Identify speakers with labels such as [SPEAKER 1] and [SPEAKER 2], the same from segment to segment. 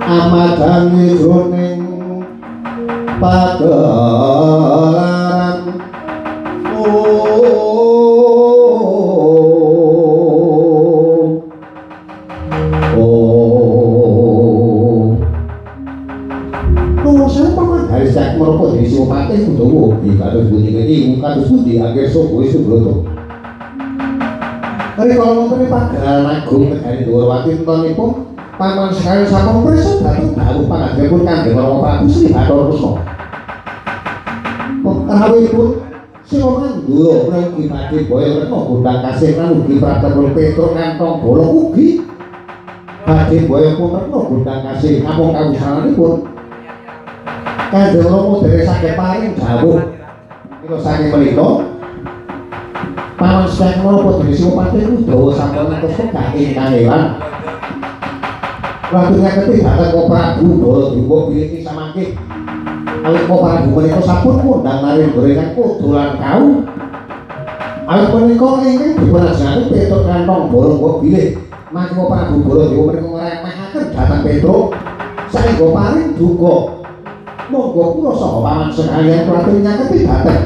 [SPEAKER 1] amadane jroning pagelaran Haris sak meropo dene Sipate Kundawa iki kados bunyi iki kados pundi akhir sapa wis broto. Ari kala wonten pagelaran agung negari Dwarawati entonipun paman sekali sampun prisa dhateng dawuh pangagapun Kanjeng Rama Prabu Sri Bathara Kresna. Rawuhipun Sira Mandura mugi badhe boyo Retna Gondang Kasih lan ugi Prabu Petruk kantong bola ugi badhe boyo Retna Gondang Kasih namung kawusananipun Kanjeng Rama dherek saged paring dawuh menika saking menika paman sekali menapa dene Sipate Kundawa sampun ngantos pegah ingkang ewan Prabu ngaketi dhateng Prabu Baladewa bilih samangke awit Prabu menika sampun ngundang Narendra ingkang kodolan kau awit menika ingkang dipunajengaken Petruk kantong bola bilih mangke Prabu Baladewa menika ngremehaken dhateng Petruk saengga paring duka monggo kula saha paman sekalian kuwatir nyaketi dhateng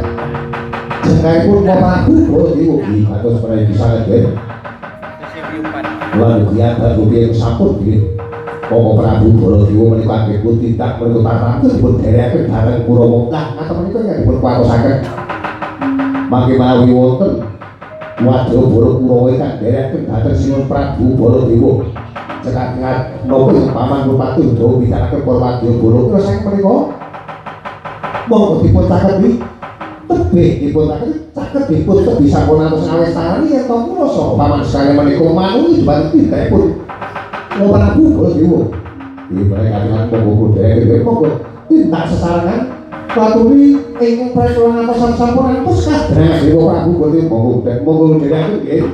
[SPEAKER 1] jenengipun Prabu Baladewa iki kados prayogi saged lan ugi ada rupiah sampun nggih Bapak Prabu Baladewa menika dipun tindak menika tataken dipun derekaken dhateng Kurawa lah ngaten menika yen dipun kuwatosaken mangke menawi wonten wadya Bala Kurawa ingkang derekaken dhateng Sinuhun Prabu Baladewa cekak napa paman Bupati Undhawa bicaraken para wadya Bala terus saking menika monggo dipun caketi tebih dipun caket dipun tebih sampun atus awestani yen to kula saha paman sekalian menika manungi dhumateng tindakipun Prabu Baladewa iki bae katingan monggo derek monggo tindak sesarengan katuri ingkang prayoga ngatos sampun atus kadang Prabu Baladewa monggo derek nggih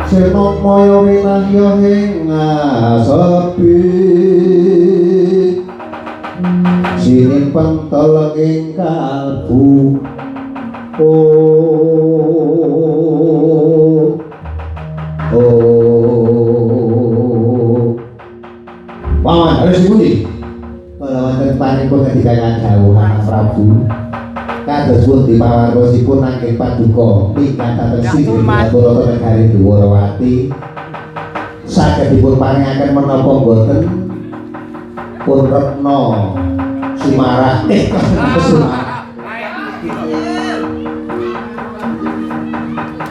[SPEAKER 1] Sirna maya winahya ing ngasepi sinimpen teleng ing kalbu Paman harus dipundi ora wonten panipun ngendikaken dawuhan Prabu kados pundi pawartosipun nanging paduka ingkang dateng sithik Turata Negari Dwarawati saged dipun paringaken menapa boten pun retna sumarah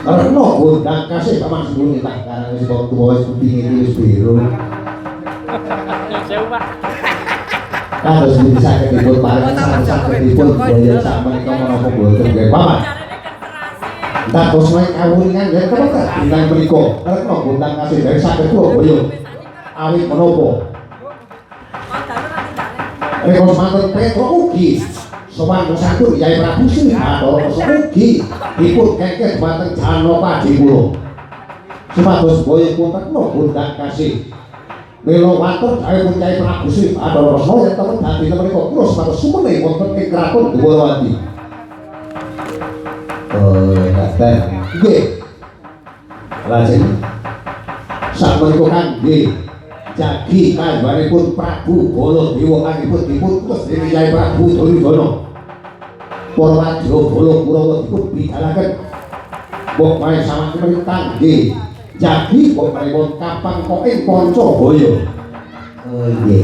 [SPEAKER 1] retna gondang kasih paman sembunyi tak karang wis kok tuwa wis kupinge wis biru kados pundi saged dipun paringaken saged dipun boyo sak menika menapa boten nggih paman dados wae kawulingan yen kepetet dinten menika retna gondang kasih dari saged kula boyo awit menapa Rekos manten Petro ugi sowan sakur Yai Prabu Srihatara ugi dipun kengken dhateng Janapadi kula supados boyo punten gondang kasih Mila watur dawuh Yai Prabu Srihatara yen temen dadi menika kula supados sumene wonten ing kraton Dwarawati ngaten nggih lajeng sakmenika kangge jagi kahanipun Prabu Baladewa kanggipun dipun utus dening Yai Prabu Duryudana. Para wadya bala Kurawa dipun bidhalaken mbok wae samanten kangge jagi mbok pripun kapang kok ing Pancabaya. Oh nggih.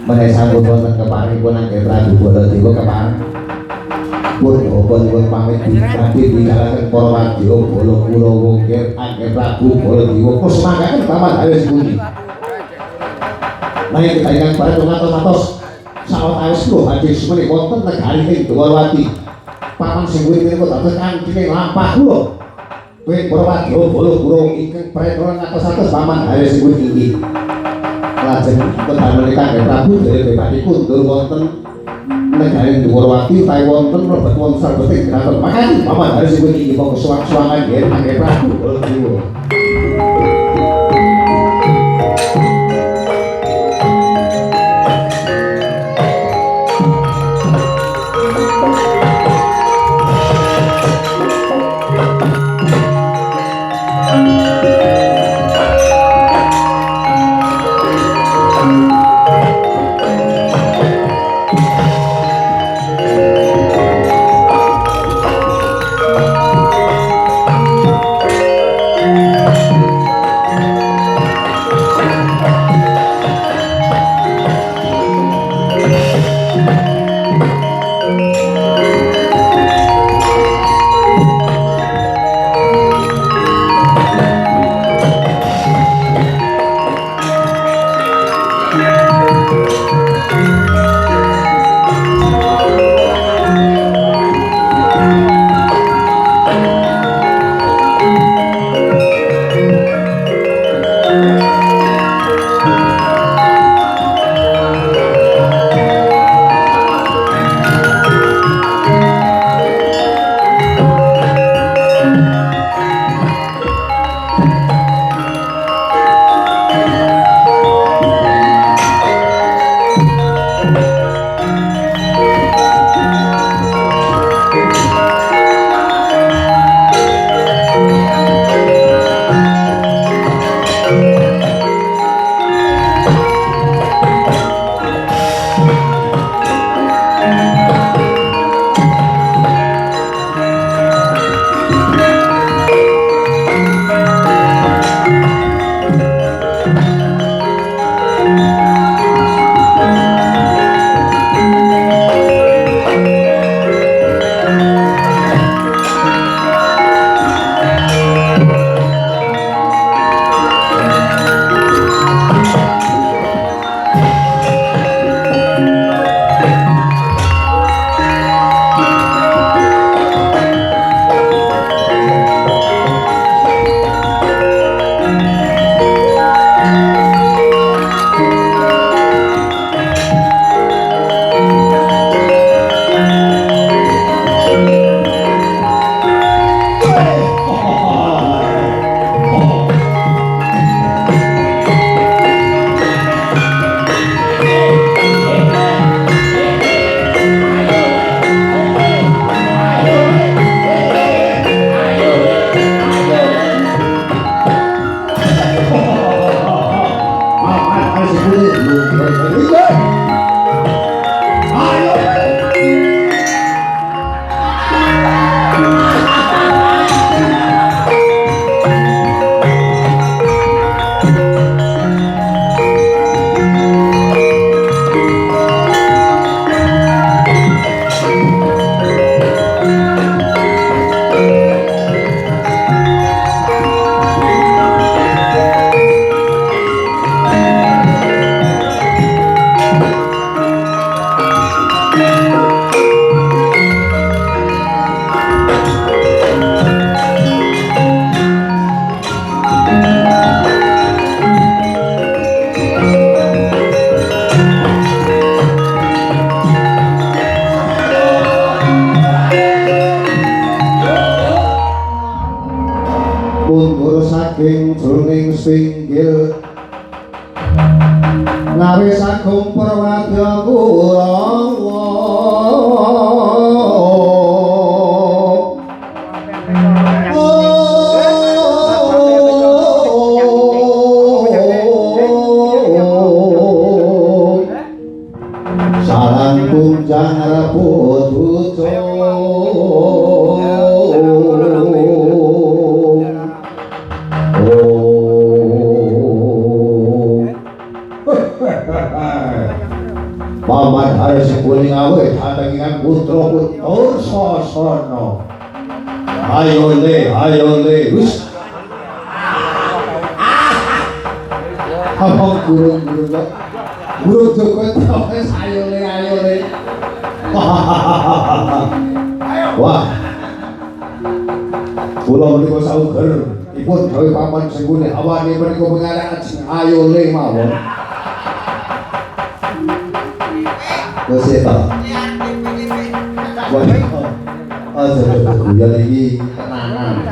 [SPEAKER 1] Menawi sampun wonten keparingipun Nggih Prabu Baladewa kepareng pun pamit dikabeh bidhalaken para wadya bala Kurawa nggih Prabu Baladewa kusmangaken paman halus pundi. Nanging kita ingkang bareng ngatos-atos sawetawis kula badhe sumene wonten negari ing Dwarawati. Paman sing kuwi menika dados kancing lampah kula. Kowe para wadya bala Kurawa ingkang preto ngatos-atos paman halus sing kuwi inggih. Lajeng kedamel menika Nggih Prabu dherek badhe kundur wonten negari Dwarawati utawi wonten mlebet wonten sarbeting kraton. Makani paman halus sing kuwi inggih monggo suwang-suwangan nggih Prabu Baladewa. saking jroning pinggir ngawe sagung perwadya Kurawa salang kunjang rebut Paman harus kuning awet hadangan putra putra sasana. Ayo le, wis. Abang gurung lo, gurung joko terus ayo le. Wah, pulau menika sauger, ipun gawe paman senggune awane menika mengarak ayo le mawon. Terus ya, wah, guyon ini tenangan,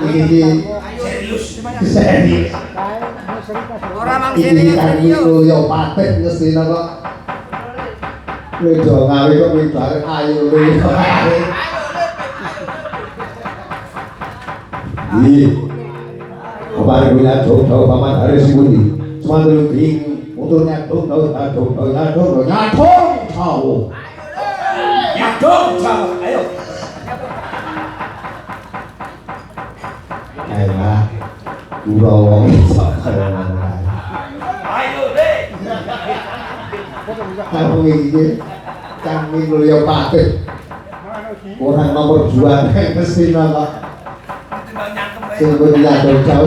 [SPEAKER 1] ini serius. Ini kan itu yo paten ngestina kok. Wedo ngawe kok bareng ayo le. Iya, kemarin punya jodoh paman hari sebuti, cuma dulu bingung. Untuk nyadung tahu. Ayo. Ayolah, Kurawa ayo deh. Kamu ini, kami mulia paten. Orang nomor 2 mesti nama. Singgung nyadung jauh.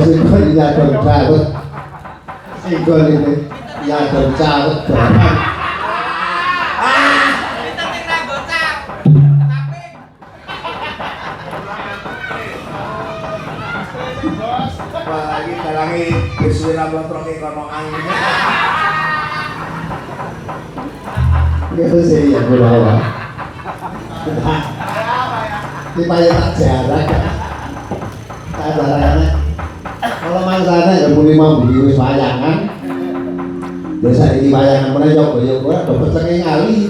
[SPEAKER 1] Singgung ini. Ya doncawet banget. Kita tinggal bocah. Tapi wah lagi dalangi wisuda blontroke kono angin. Gitu sih ya Kurawa. Dipaya tak jarak. Tak jaraknya. Kalau mangsane ya muni mambu wis wayangan. Desa ini bayangan mana yoga dapat cengi ngali.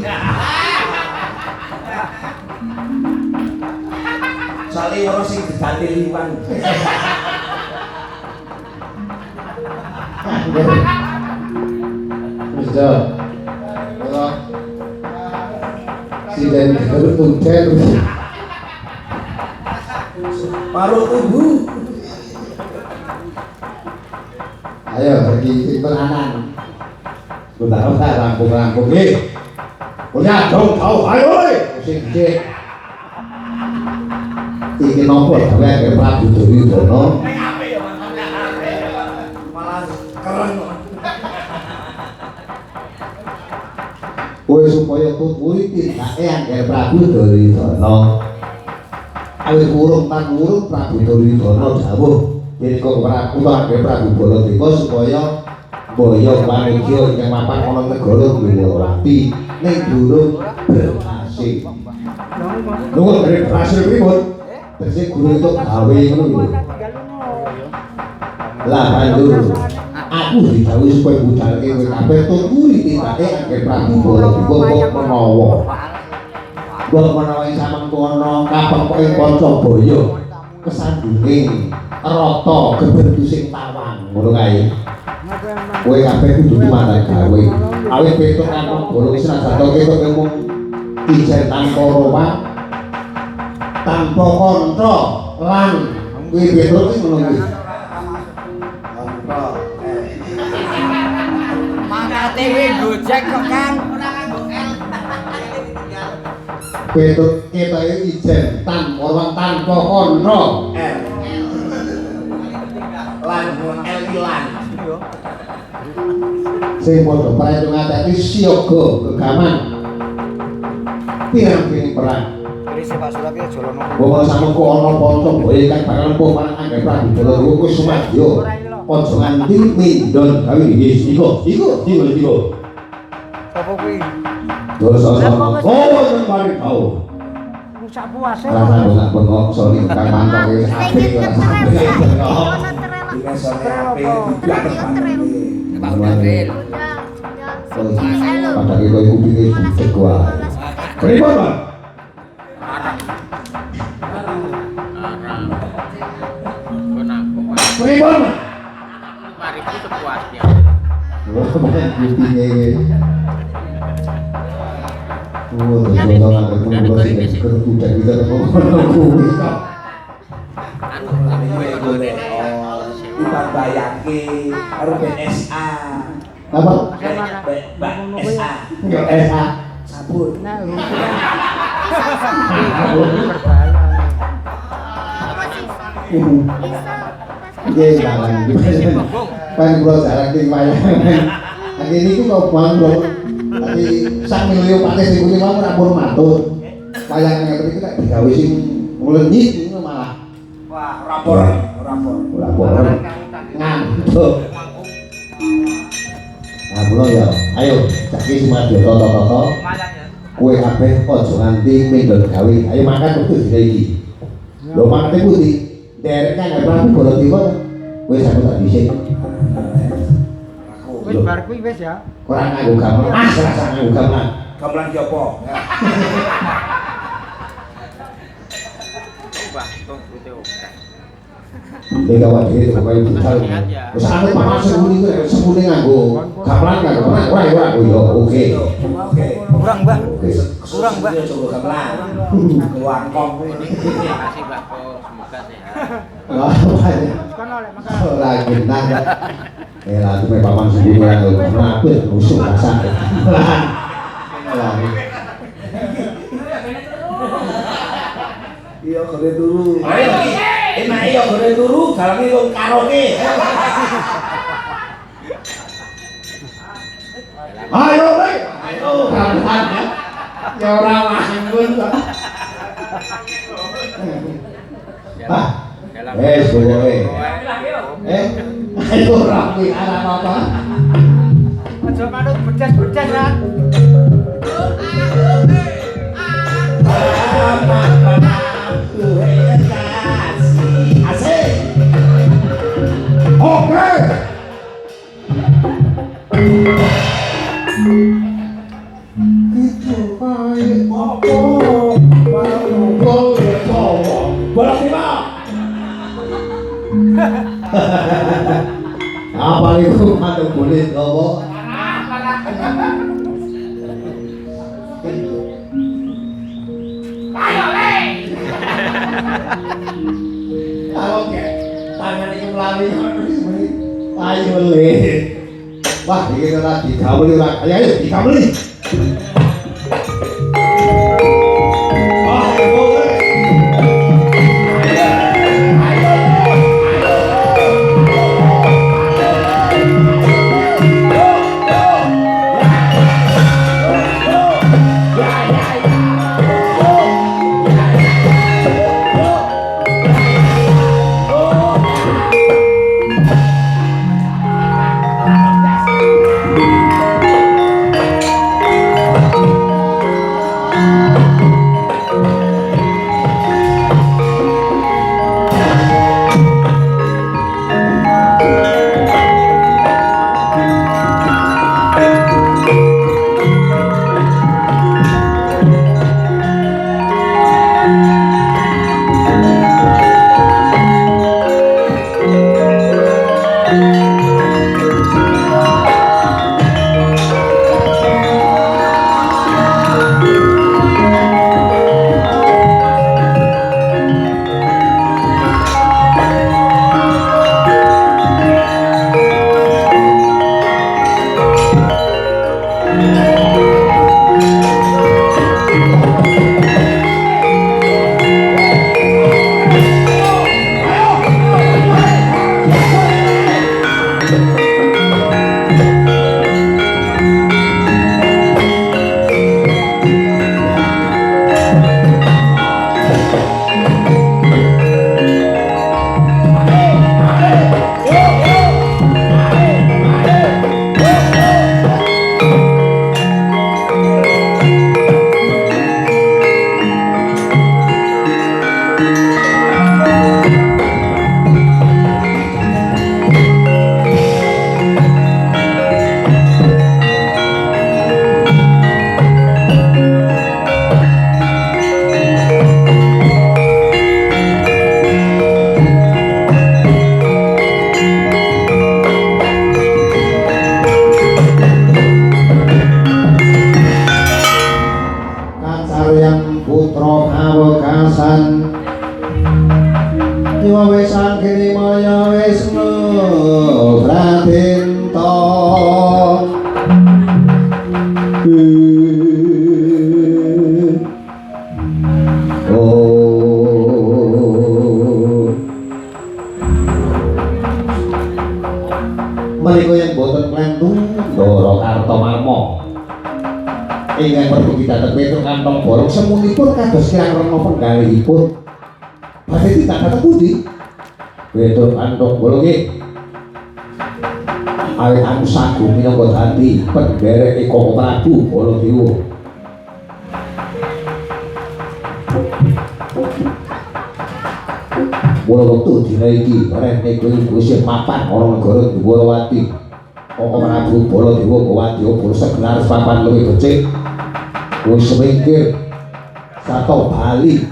[SPEAKER 1] Sali orang sing diganti liwan. Sudah. Kalau si dan baru tuncer. Paruh tubuh. Ayo pergi simpenan. Sudah rampung nih. Punya dong tahu ayo sing cek. Iki nopo gawe ke Prabu Duryudana. Malah keren. Kowe supaya tuturi tindake angger Prabu Duryudana. Awit urung Prabu Duryudana dawuh yen kok Prabu angger Prabu Baladewa supaya boyo wanita yang mapan ana negara Gurawati ning durung berhasil. Nuwun dari berhasil pripun? Tegese guru itu gawe ngono lho. Lah banjur aku didhawuhi supaya budalke kowe kabeh tuturi tindake angger Prabu Baladewa kok menawa. Mbok menawa ing samengkono kapengkok ing Pancabaya kesandunge rata gebendu sing tawang ngono kae. Kowe kabeh kudu mandan gawe. Awit petuk kantong bolong senajan to ketok mung ijen tanpa ropa tanpa kontra lan kuwi petuk iki ngono kuwi. Mangate kuwi gojek kok Kang. Petuk ketoke ijen tanpa kontra. Lan L sing padha perang ngateki siaga gegaman pirang-pirang perang. Krise Pak Surapya jolono. Bawa samengko ana Pancabaya kang bakal empuh marang angger Prabu Baladewa kuwi sumadya. Aja nganti mindon gawe iku. Apa kuwi? Dosa sama. Oh, nang mari tau.
[SPEAKER 2] sak puase.
[SPEAKER 1] Rasa nggak bengok soalnya kang mantap ya api rasa bengok.
[SPEAKER 3] Dengan soalnya api juga terpandang.
[SPEAKER 1] Pada kita itu pilih segua. Pripun, Pak? Pripun?
[SPEAKER 4] Mari ku sepuasnya.
[SPEAKER 1] Wah, intinya ini. Oh, dorongan berkumpul sih kerja kita ngomong
[SPEAKER 3] Bukan bayangke karo BSA.
[SPEAKER 1] apa?
[SPEAKER 3] SA.
[SPEAKER 1] Enggak SA.
[SPEAKER 3] Sabun.
[SPEAKER 2] Nah, berbahaya.
[SPEAKER 1] Iya, jalan. Pan kula jalan ki wayang. Lagi niku kok bang bro. Tadi sak milio pakai sing kuwi mau ora pun matur. Wayang ngene iki nek digawe sing nglenyit ngono malah.
[SPEAKER 3] Wah, rapor.
[SPEAKER 1] Ngantuk. Nah, kula ya, ayo caki semadya toto-toto. Kowe kabeh aja nganti mendel gawe. Ayo makan wektu dina iki. Lho makane putih. Derek kan Prabu Baladewa. Wis aku tak dhisik.
[SPEAKER 2] Wis bar kuwi wis ya.
[SPEAKER 1] Ora nganggo gamelan. Rasa nganggo gamelan.
[SPEAKER 3] Gamelan ki apa?
[SPEAKER 4] Coba tong putih oke.
[SPEAKER 1] Nek awak dhewe kok koyo dital. Wis anut paman semuni kuwi semuni nganggo gamelan nganggo ora yo oke.
[SPEAKER 3] Oke.
[SPEAKER 2] Kurang, Mbak.
[SPEAKER 3] Kurang, Mbak. Coba gamelan. Keluangkong kuwi.
[SPEAKER 4] Terima kasih Mbak Kong, semoga sehat.
[SPEAKER 2] Kono lek makan.
[SPEAKER 1] Ora genah. Lah tuh paman semuni nganggo ngapit rusuk rasa. Lah.
[SPEAKER 3] Iya gore turu. Ayo iki. Enak iya gore turu, galange kok karaoke.
[SPEAKER 1] Ayo, Rek. Ayo. Ya ora manggun kok. Hah? Wes kowe. Ayo rapi anak apa?
[SPEAKER 2] Aja manut bejas-bejas ya.
[SPEAKER 1] Asik. Oke. Itu baik apa? Bola lima. Apa itu mantu kulit apa? Oke, tangan itu lari, ayo le. Wah, ini lagi kabel ora. Ayo, dikabel. Ayo, le. Menika yang boten klentung Ndara Kartamarma. Ingkang pergi dhateng Petruk kantong borong semunipun kados kirang rena penggalihipun. Badhe tidak dhateng pundi? Petruk kantong borong nggih. Awit anu sagu minangka dadi pendherek Koko Prabu Baladewa. Mula wektu dina iki rene kowe isih mapan ana negara Dwarawati. Koko Prabu Baladewa Gowadya Bursa gelar papan luwih becik. Kowe semingkir sarta bali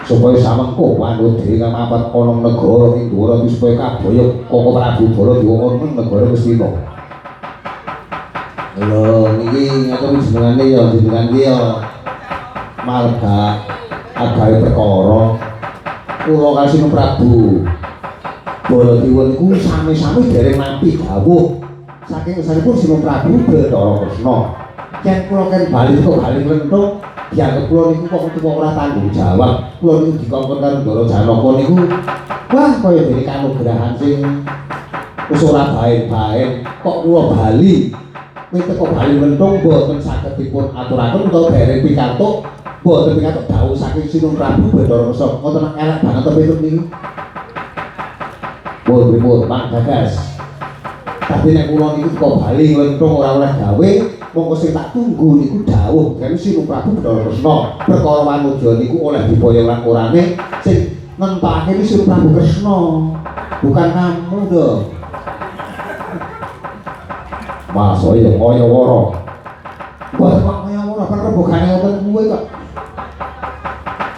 [SPEAKER 1] supaya samengko manut dhewe kamapat ana negara ing Dwarawati supaya kabaya Koko Prabu Baladewa ana negara Ngastina. Lho niki ngaten jenengane ya jenengan iki ya marga agawe perkara kula kasih Prabu Baladewa niku sami-sami dereng nampi dawuh saking sanipun Sino Prabu Bathara Kresna. Yen kula ken bali kok bali lenthung dianggep kula niku kok tuwa ora tanggung jawab. Kula niku dikongkon karo Ndara Janaka niku wah kaya dene kanugrahan sing wis ora bae-bae kok kula bali. Nek kok bali lenthung boten saged dipun aturaken utawa dereng pikantuk boten pikantuk dawuh saking Sino Prabu Bathara Kresna. Ngoten elek banget to Petruk niki. Pripun Pak Gagas. Tapi nek kula niku kok bali lenthung ora oleh gawe, monggo sing tak tunggu niku dawuh kene Sino Prabu Bathara Kresna. Perkara wanudya niku oleh dipaya lan orane sing nentake Sino Prabu Kresna. Bukan kamu dong. Mas ya kaya wara. Boten kok kaya wara, kan rebogane wonten kuwe kok.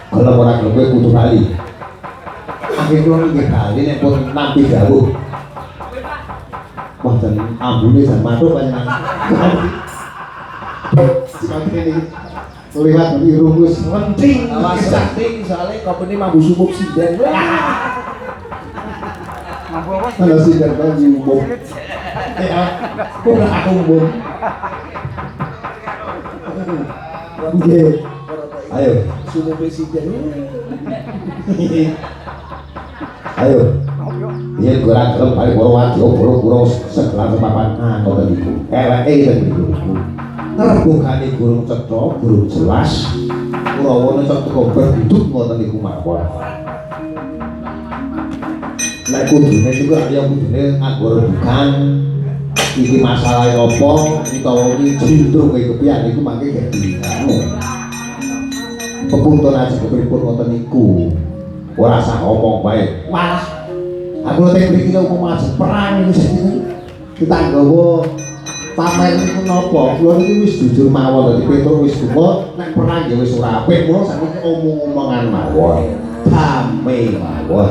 [SPEAKER 1] Kalau ora gelem kowe kudu bali. Akhire kula nggih bali nek pun nampi dawuh. Wah, dan ambune jan matuk panjenengan. Seperti ini lewat di rumus penting.
[SPEAKER 3] Awas penting soalnya kopene mambu sumuk sinden.
[SPEAKER 2] Mampu apa?
[SPEAKER 1] Kalau sinden kan diumum. Kok gak aku umum. Oke. Ayo.
[SPEAKER 3] Sumuk presiden.
[SPEAKER 1] Ayo. Yen ora gelem bali Balawadya boro-boro segelar papan ngoten niku. Eleke ten niku. Terbukane gurung cetha, gurung jelas. Kurawane cek teko berduduk ngoten niku mawon. Nek kudune niku ya kudune anggara bukan iki masalahe apa utawa iki jindrung iki kepiye niku mangke dadi anu. Pepuntun aja kepripun ngoten niku. Ora sah omong bae. Walah aku lho teng mriki kok mau ajeng perang iki kita nggawa pamer niku napa kula niki wis jujur mawon dadi Petruk wis gumun nek perang ya wis ora apik kula sakniki omong-omongan mawon dame mawon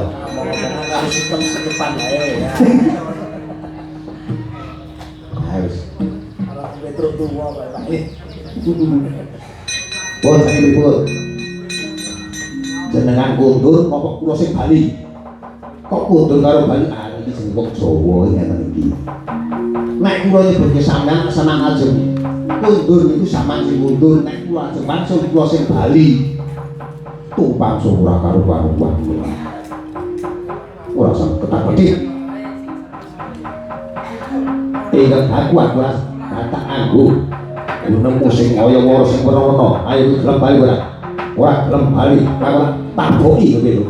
[SPEAKER 3] Harus sistem sedepan ae ya.
[SPEAKER 1] harus
[SPEAKER 3] Orang Petruk tuwa bae Pak.
[SPEAKER 1] pun sakit pun jenengan kundur kok kula sing bali kok kundur karo bali iki sing wong Jawa ngeten iki nek kula nyebutke sampean senang ajeng kundur niku sampean sing mundur nek kula ajeng langsung kula sing bali tumpang ora karo karuan ora sampe ketak-ketik ingkang aku ora kata anggo nemu sing kaya wara sing werna-werna ayo gelem bali ora gelem bali ora taboki kowe lho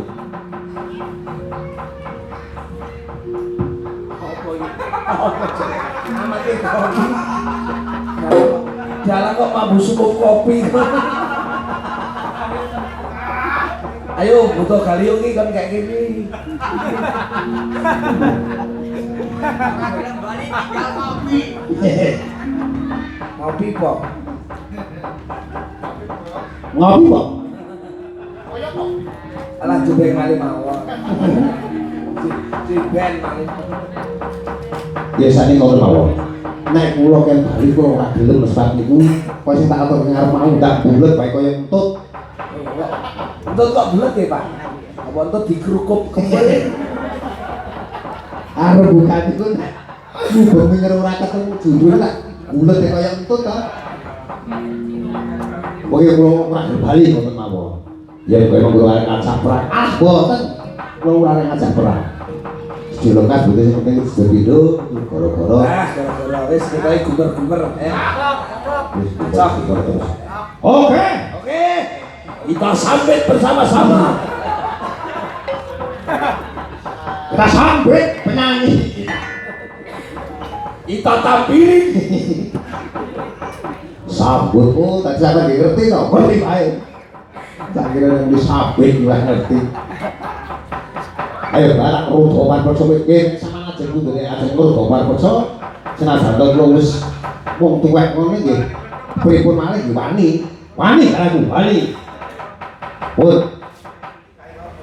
[SPEAKER 3] Jalan kok mambu sumuk kopi. Ayo butuh galiung iki kan kayak gini. Ngopi kok.
[SPEAKER 1] ngopi kok
[SPEAKER 3] Alah jebeng kali mawon. Jebeng kali.
[SPEAKER 1] biasane ngoten mawon nek kula ken bali kula ora gelem sebab niku kok sing tak atur ngarep mau ndak bulet bae kaya entut
[SPEAKER 3] Entut kok bulet ya Pak? Apa entut dikerukup kembali?
[SPEAKER 1] arep bukan iku hubung ning ora ketemu jujur tak bulet kaya entut to pokoke kula ora gelem bali ngoten mawon ya kowe mung ora ngajak perang boten kula ora ngajak perang dilengkas berarti yang penting sudah video goro-goro
[SPEAKER 3] Gara-gara wis kita guber-guber
[SPEAKER 1] cok terus oke
[SPEAKER 3] kita sambit bersama-sama
[SPEAKER 1] kita sambut penyanyi
[SPEAKER 3] kita tampilin
[SPEAKER 1] sambutmu tak siapa ngerti no ngerti baik tak kira yang disambut lah ngerti ayo balak rudoman perso mikir sama aja ku dari aja rudoman perso senajan to wis wong tuwek ngono nggih pripun malih nggih wani kan aku wani pun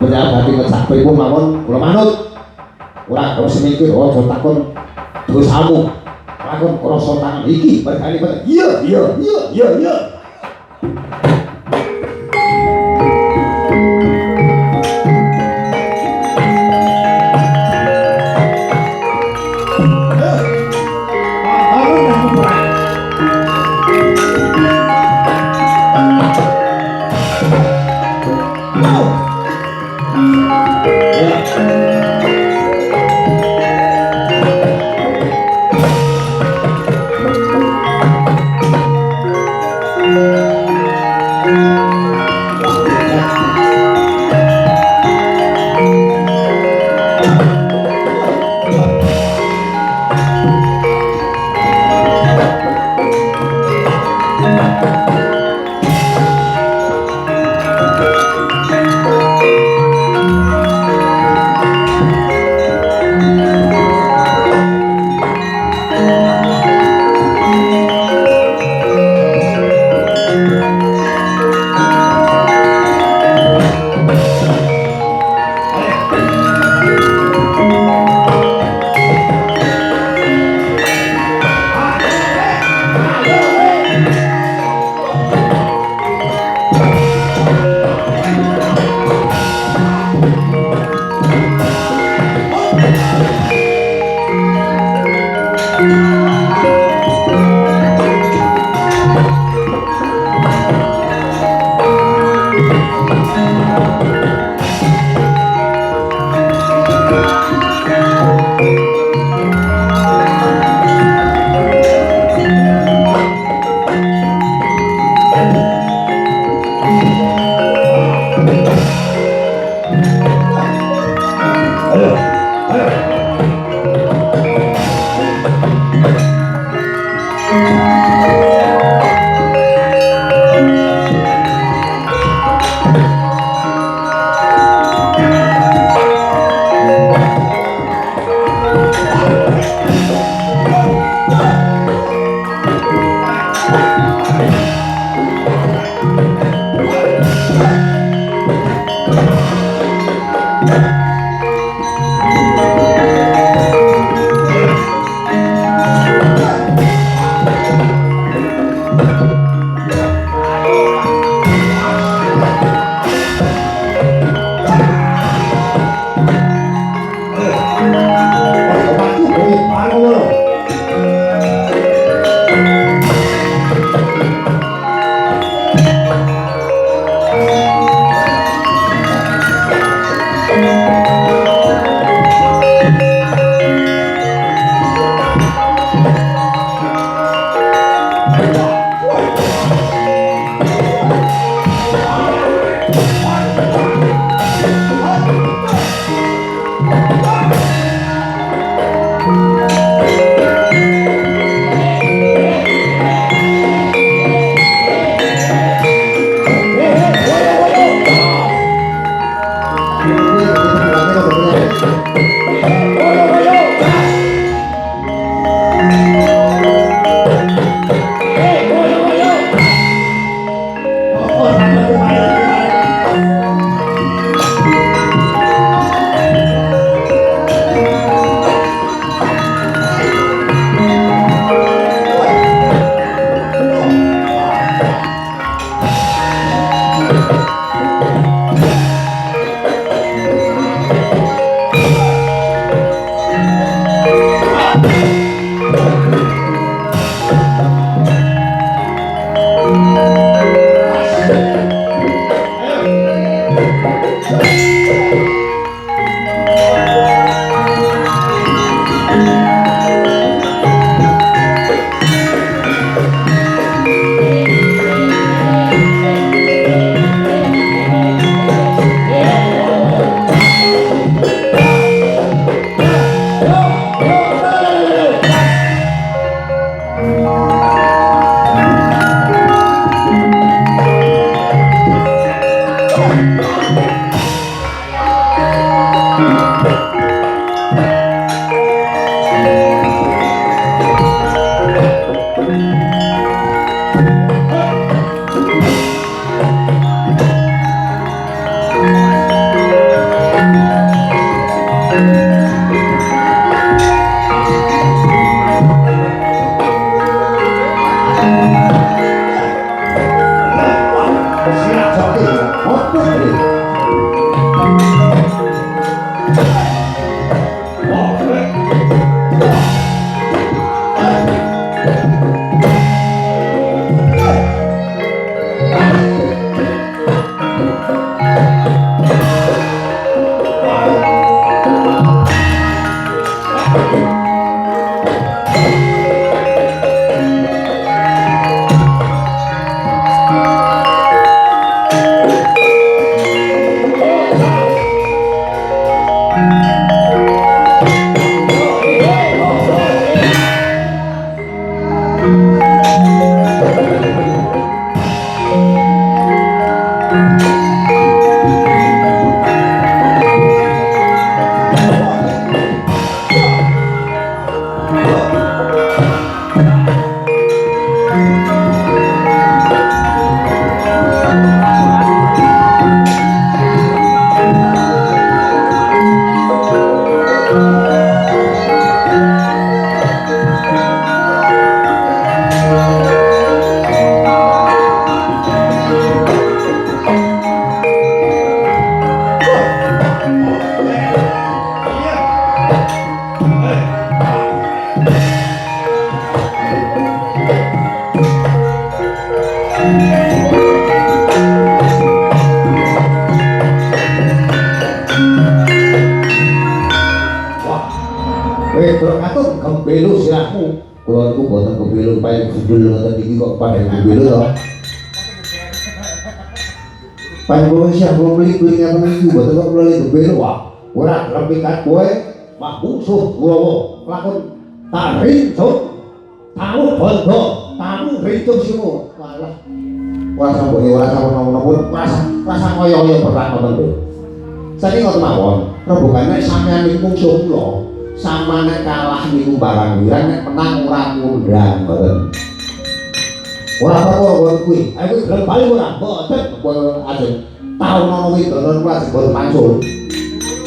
[SPEAKER 1] pejabat ngecak pripun mawon kula manut ora harus mikir aja takon dosamu lakon krasa tangan iki berkali iya Wedok katut kembelu silahmu. Kula niku boten kembelu paling gundul ngoten iki kok padha kembelu to. Panjenengan siap beli kuwi ngaten iki boten kok kula kembelu wae. Ora gelem pikat kowe mak musuh kula lakon tak rincut. Tahu bondo, tamu rincut simo. Walah. Ora sampe ora sampe nopo-nopo rasa kaya-kaya perang ngoten lho. Saiki ngoten mawon, rebukane sampeyan niku musuh kula. Samane kalah niku barang wirang nek menang ora kundang mboten. Ora apa-apa kon kuwi. Ayo gelem bali ora mboten ajeng taun ana widonan kuwi ajeng boten mansul.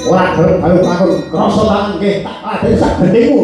[SPEAKER 1] Ora gelem bali takon krasa tangan nggih tak ladeni sak gendengmu.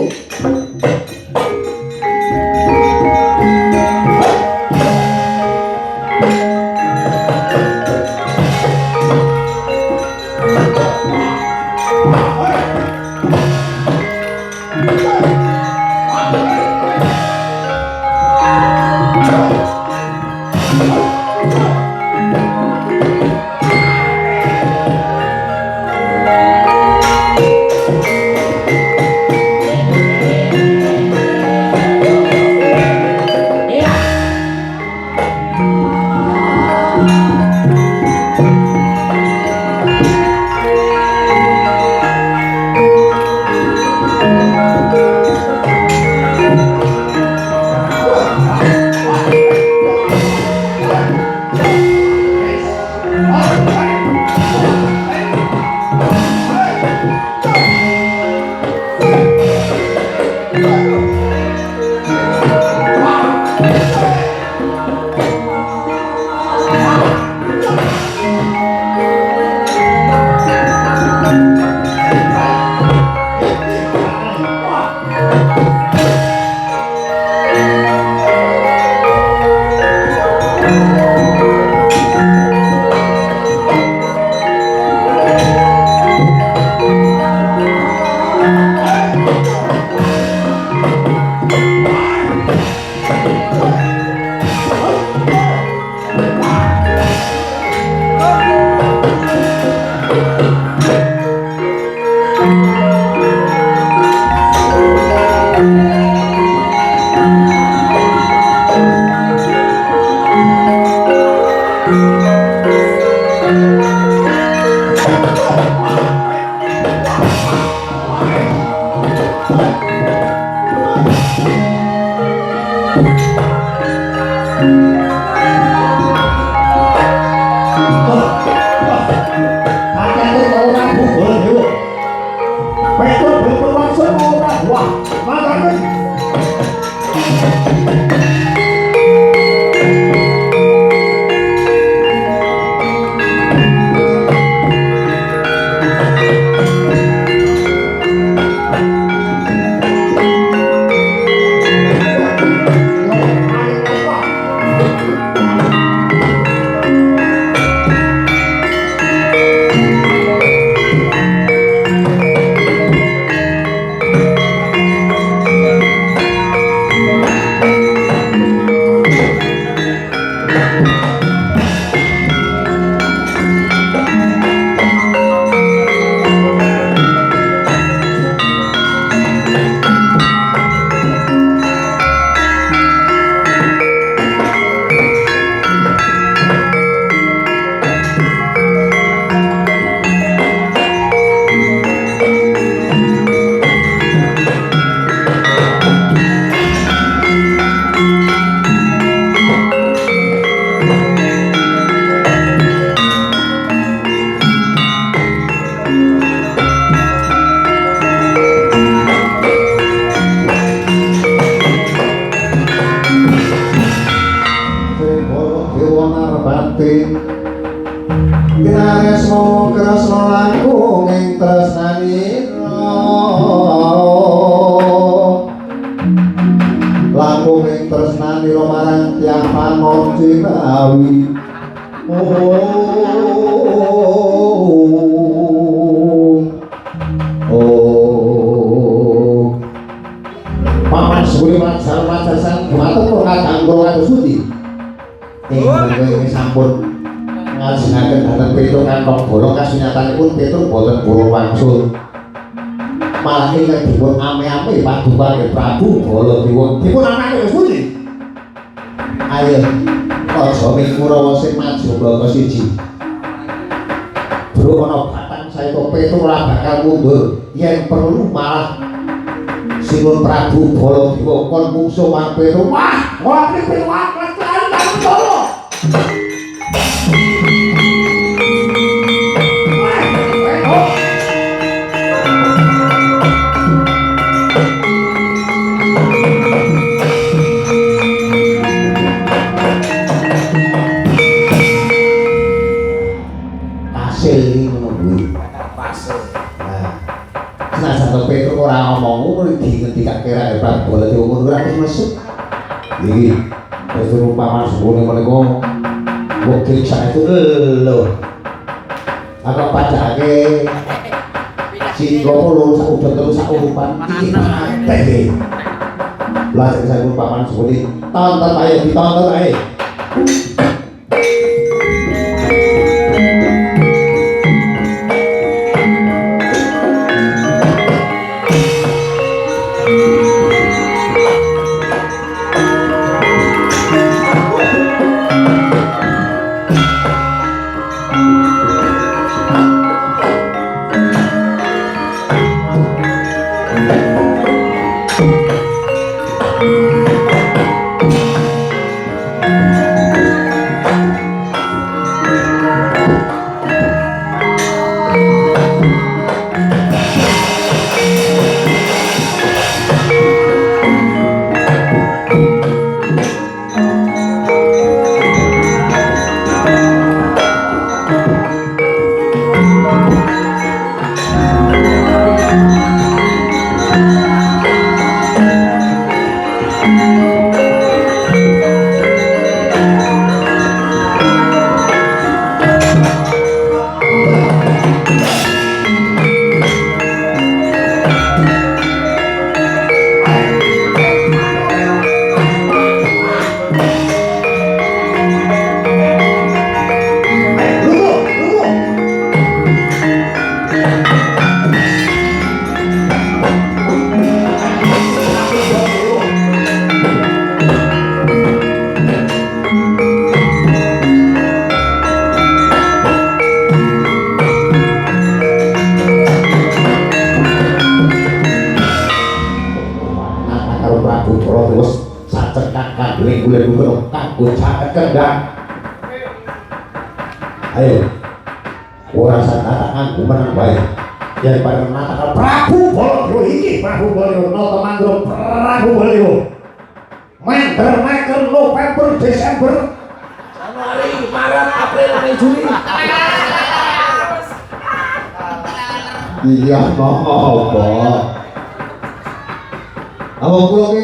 [SPEAKER 1] Tresno kresno langkung ing tresnanira langkung ing tresnanira marang tiyang panon Cinawi oh Petruk kantong bolong kasunyatanipun Petruk boten bolong wangsul. Malah ingkang dipun ame-ame paduka Prabu Baladewa. Dipun ame-ame pundi? Ayo, aja ming Kurawa sing maju mbaka siji. Bro ana batang saeta Petruk ora bakal mundur. Yen perlu malah Sinun Prabu Baladewa kon mungsuh marang Petruk. Wah, ora Petruk aklas lan Baladewa. Ini menunggu
[SPEAKER 3] Pasel.
[SPEAKER 1] nah senajan Petruk ora ngomong ngono ngendikake rae Prabu Baladewa ngono ora mesuk iki wis rumpaman sebune menika wekil saestu lho aku padake si loro loro sak udan terus sak urupan iki teh lha saya rumpaman sebune tonton ae ditonton ae ayo ora satatakan gumenang bae yen bareng natakan Prabu Baladewa iki Prabu Baladewa nata manggro Prabu Baladewa Meter November Desember
[SPEAKER 3] Januari, Maret, April, Mei, Juni.
[SPEAKER 1] iya apa awak kula ki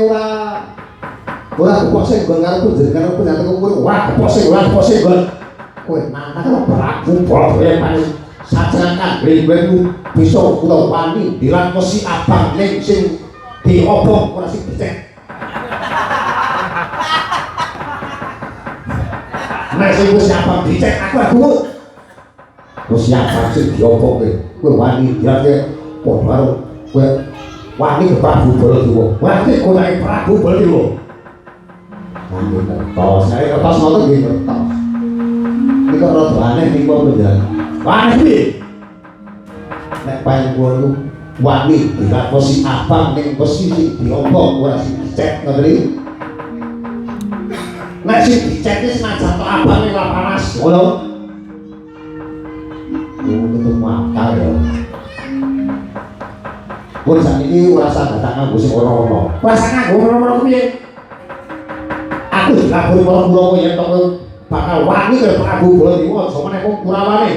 [SPEAKER 1] ora kepok sing nggon karo panjenengan penyatu kuwi wah kepok sing nggon kowe nantang karo Prabu Baladewa paling sajengan ben bisa utawa wani dilan mesti abang ning sing diobong ora sing becek nek sing wis abang dicek aku aku wis abang sing diobong kowe wani dilane padha karo kowe wani ke Prabu Baladewa wani kowe Prabu Baladewa wani kertas saya kertas ngoten nggih kertas iki kok rada aneh niku panjenengan wani kuwi nek paling kuwi wani dilat posisi abang ning posisi diombong ora sing dicek ngoten iki nek sing dicek wis senajan tok abang ning panas ngono ketemu akal ya pun sakniki ora usah datang nganggo sing ono-ono ora usah nganggo ono-ono piye aku dilaburi karo kula yen tok bakal wani karo Prabu Baladewa aja meneh kok Kurawane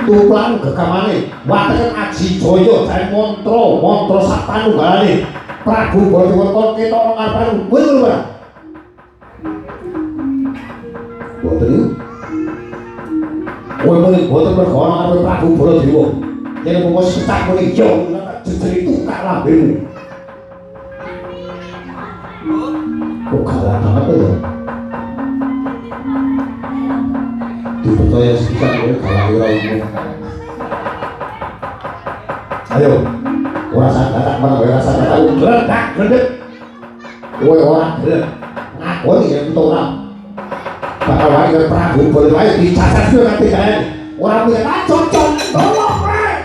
[SPEAKER 1] tukang gegamane wateken Aji Jaya dan mantra sak panunggalane Prabu Baladewa kon ketok nang ngarepan kowe lho ora boten kowe mung boten mergo ana karo Prabu Baladewa yen mung wis tak muni yo jejeri tukak lambemu kok kalah banget ya budaya sebisa kowe galang ora umum. Ayo, ora sadar mana wae rasa tahu gledak gledek. Kowe ora gelem ngakoni yen kita ora bakal wae Prabu boleh wae dicacas yo nanti kae. Ora punya cocok tolong wae.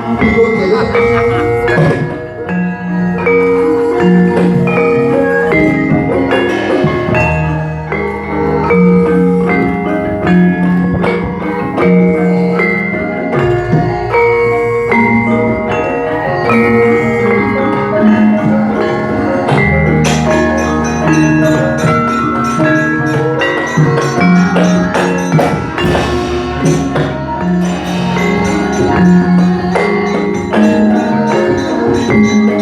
[SPEAKER 1] Aku